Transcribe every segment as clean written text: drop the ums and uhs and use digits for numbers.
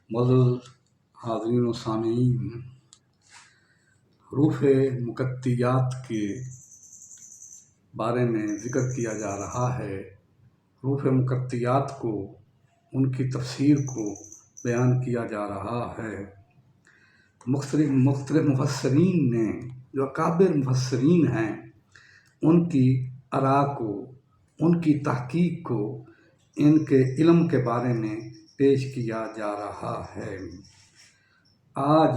मोअज़्ज़ज़ हाज़रीन व सामीईन, हरूफ़ मुक़त्तियात के बारे में ज़िक्र किया जा रहा है। हरूफ़ मुक़त्तियात को, उनकी तफ़सीर को बयान किया जा रहा है। मुख़्तलिफ़ मुफ़स्सिरीन ने, जो अकाबिर मुफ़स्सिरीन हैं, उनकी आरा को, उनकी तहक़ीक़ को इनके इल्म के बारे में पेश किया जा रहा है। आज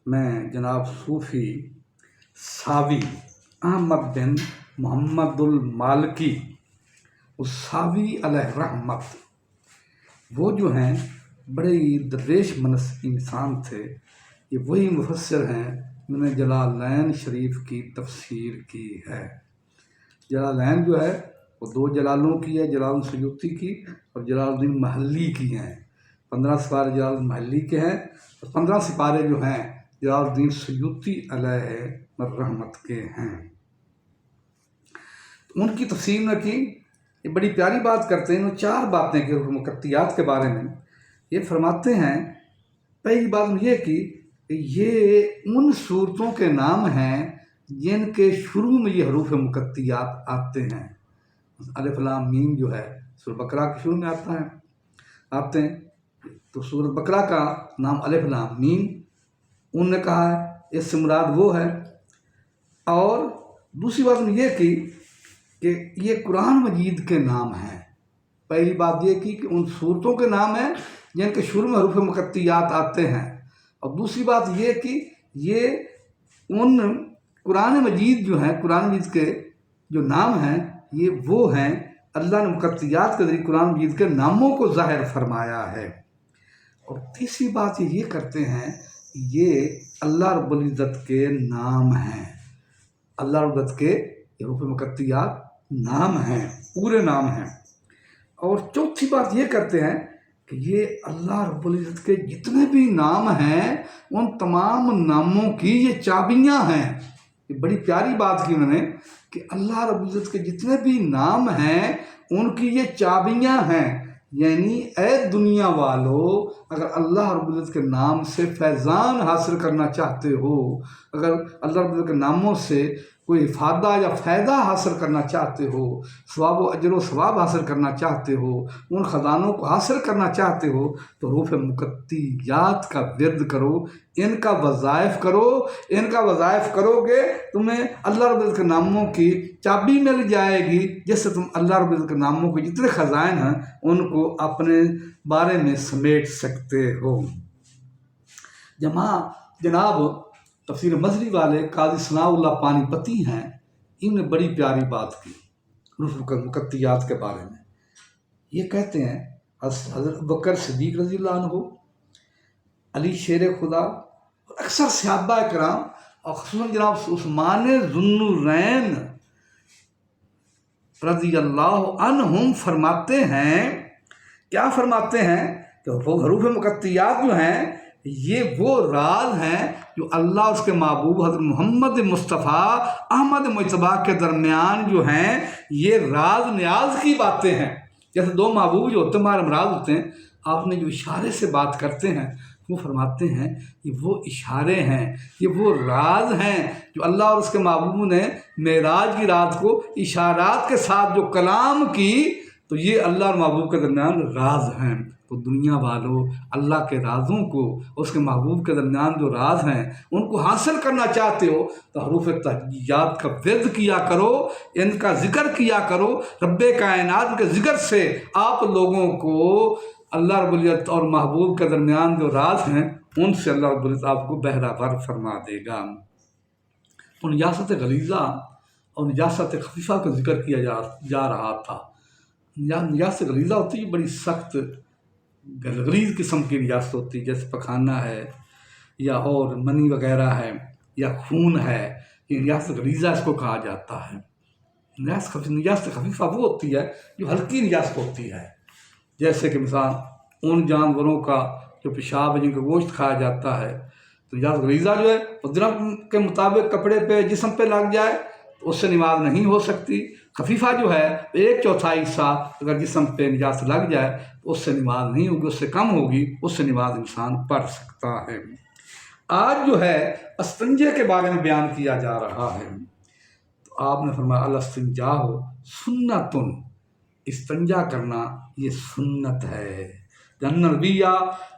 मैं जनाब सूफ़ी सावी अहमद बिन मोहम्मदुल मालकी उस सावी अलैहि रहमत, वो जो हैं बड़े ही दरवेश मनस इंसान थे। ये वही मुफस्सिर हैं जिन्होंने जलालैन शरीफ की तफसीर की है। जलालैन जो है वो दो जलालों की है, जलाल सयूती की और जलालुद्दीन महल्ली की हैं। 15 सिपारे जलाल महल्ली के हैं और 15 सिपारे जो हैं जलालुद्दीन सयूती अलैहि रहमत के हैं। तो उनकी तफसीर में की ये बड़ी प्यारी बात करते हैं। वो 4 बातें की मुक़त्तियात के बारे में ये फरमाते हैं। पहली बात ये कि ये उन सूरतों के नाम हैं जिनके शुरू में ये हरूफ़ मुक़त्तियात आते हैं। अलिफ लाम मीम जो है सूरह बकरा के शुरू में आते हैं। तो सूरह बकरा का नाम अलिफ लाम मीम उन्होंने कहा है, इससे मुराद वो है। और दूसरी बात ये की कि ये कुरान मजीद के नाम हैं। पहली बात ये की कि उन सूरतों के नाम हैं जिनके शुरू में हरूफ़ मुक़त्तियात आते हैं। और दूसरी बात ये कि ये उन कुरान मजीद जो हैं, कुरान मजीद के जो नाम हैं, ये वो हैं अल्लाह ने मुक़त्तियात के ज़रिए कुरान मजीद के नामों को ज़ाहिर फरमाया है। और तीसरी बात ये करते हैं, ये अल्लाह रब्बुल इज़्ज़त के नाम हैं। अल्लाह रब्बुल इज़्ज़त के हरूफ़ मुक़त्तियात नाम हैं, पूरे नाम हैं। और चौथी बात ये करते हैं कि ये अल्लाह रब्बुल इज़्ज़त के जितने भी नाम हैं उन तमाम नामों की ये चाबियाँ हैं। ये बड़ी प्यारी बात की उन्होंने कि अल्लाह रब्बुल इज़्ज़त के जितने भी नाम हैं उनकी ये चाबियाँ हैं। यानी ए दुनिया वालों, अगर अल्लाह रब्बुल इज़्ज़त के नाम से फैज़ान हासिल करना चाहते हो, अगर अल्लाह रब्बुल इज़्ज़त के नामों से कोई फ़ायदा या फ़ायदा हासिल करना चाहते हो, सवाब व अजर व सवाब हासिल करना चाहते हो, उन ख़जानों को हासिल करना चाहते हो, तो हरूफ़ मुक़त्तियात का विर्द करो, इनका वज़ाइफ करो। इनका वज़ाइफ करोगे तुम्हें अल्लाह रब्बुल इज़्ज़त के नामों की चाबी मिल जाएगी, जिससे तुम अल्लाह रब्बुल इज़्ज़त के नामों के जितने ख़ज़ाइन हैं उनको अपने बारे में समेट सकते हो। जनाब तफसीर मज़री वाले काज़ी सनाउल्लाह पानीपती हैं, इन्होंने बड़ी प्यारी बात की हरूफ़ मुक़त्तियात के बारे में। ये कहते हैं हज़रत अबू बकर सिद्दीक़ रज़ियल्लाहु अन्हु, अली शेर खुदा और अक्सर सहाबा किराम और ख़ुसूसन जनाब उस्मान ज़ुन्नुरैन रज़ियल्लाहु अन्हुम फरमाते हैं, क्या फरमाते हैं कि वो हरूफ़ मुक़त्तियात जो हैं ये वो राज हैं जो अल्लाह उसके महबूब हज़रत मोहम्मद मुस्तफ़ा अहमद मुजतबा के दरमियान जो हैं ये राज न्याज की बातें हैं। जैसे दो महबूब जो होते हैं, हमारे मराज होते हैं, आपने जो इशारे से बात करते हैं वो फरमाते हैं ये वो इशारे हैं, ये वो राज हैं जो अल्लाह और उसके महबूब ने मेराज की रात को इशारात के साथ जो कलाम की, तो ये अल्लाह और महबूब के दरमियान राज हैं। तो दुनिया वालों, अल्लाह के राज़ों को, उसके महबूब के दरमियान जो राज हैं उनको हासिल करना चाहते हो तो हरूफ़ मुक़त्तियात का विर्द किया करो, इनका ज़िक्र किया करो। रब्बे कायनात के ज़िक्र से आप लोगों को अल्लाह रब्बुल इज़्ज़त और महबूब के दरमियान जो राज हैं उनसे अल्लाह रब्बुल इज़्ज़त आपको बहरावर फरमा देगा। तो निजासत गलीज़ा और निजासत खफ़ीफ़ा का ज़िक्र किया जा रहा था। निजासत गलीज़ा होती है बड़ी सख्त गलीज़ किस्म की निजासत होती है, जैसे पखाना है या और मनी वगैरह है या खून है, ये निजासत गलीज़ा इसको कहा जाता है। निजासत खफ़ीफ़ा वो होती है जो हल्की निजासत होती है, जैसे कि मिसाल उन जानवरों का जो पेशाब है जिनका गोश्त खाया जाता है। तो निजासत गलीज़ा जो है वो दिन के मुताबिक कपड़े पे जिस्म पे लग जाए तो उससे नमाज नहीं हो सकती। खफीफा जो है 1/4 हिस्सा अगर जिस्म पे निजात लग जाए तो उससे नमाज नहीं होगी, उससे कम होगी, उससे नमाज इंसान पढ़ सकता है। आज जो है इस्तिंजा के बारे में बयान किया जा रहा है। तो आपने फरमाया अल इस्तिंजाउ सुन्नतुन, इस्तिंजा करना ये सुन्नत है। नबिया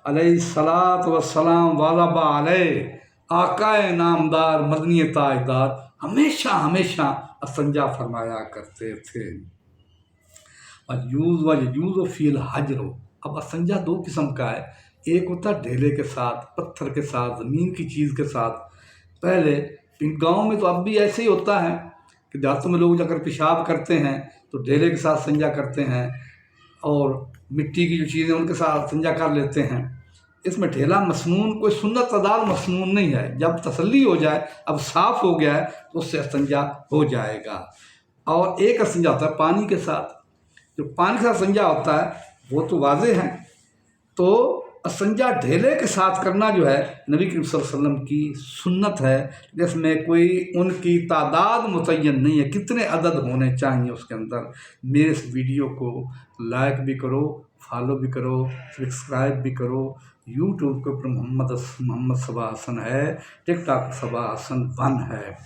अलैहिस्सलातु वस्सलाम वाज़बा अलैह, आकाए नामदार मदनी ताजदार हमेशा हमेशा इस्तिंजा फरमाया करते थे। वयूज़ फ़ील हजरो, अब इस्तिंजा दो किस्म का है, एक होता है ढेले के साथ, पत्थर के साथ, ज़मीन की चीज़ के साथ। पहले गांव में तो अब भी ऐसे ही होता है कि देहातों में लोग अगर पेशाब करते हैं तो ढेले के साथ इस्तिंजा करते हैं, और मिट्टी की जो चीज़ें उनके साथ इस्तिंजा कर लेते हैं। इसमें ढेला मसनून कोई सुन्नत अदाल मसनून नहीं है। जब तसल्ली हो जाए अब साफ़ हो गया है तो उससे इस्तिंजा हो जाएगा। और एक इस्तिंजा होता है पानी के साथ, जो पानी के साथ इस्तिंजा होता है वो तो वाज़ेह है। तो इस्तिंजा ढेले के साथ करना जो है नबी करीम सल्लल्लाहु अलैहि वसल्लम की सुन्नत है, जिसमें कोई उनकी तादाद मुतय्यन नहीं है, कितने अदद होने चाहिए उसके अंदर। मेरे इस वीडियो को लाइक भी करो, फॉलो भी करो, सब्सक्राइब भी करो। यूट्यूब के ऊपर मोहम्मद सबा हसन है, टिकटॉक सबा हसन 1 है।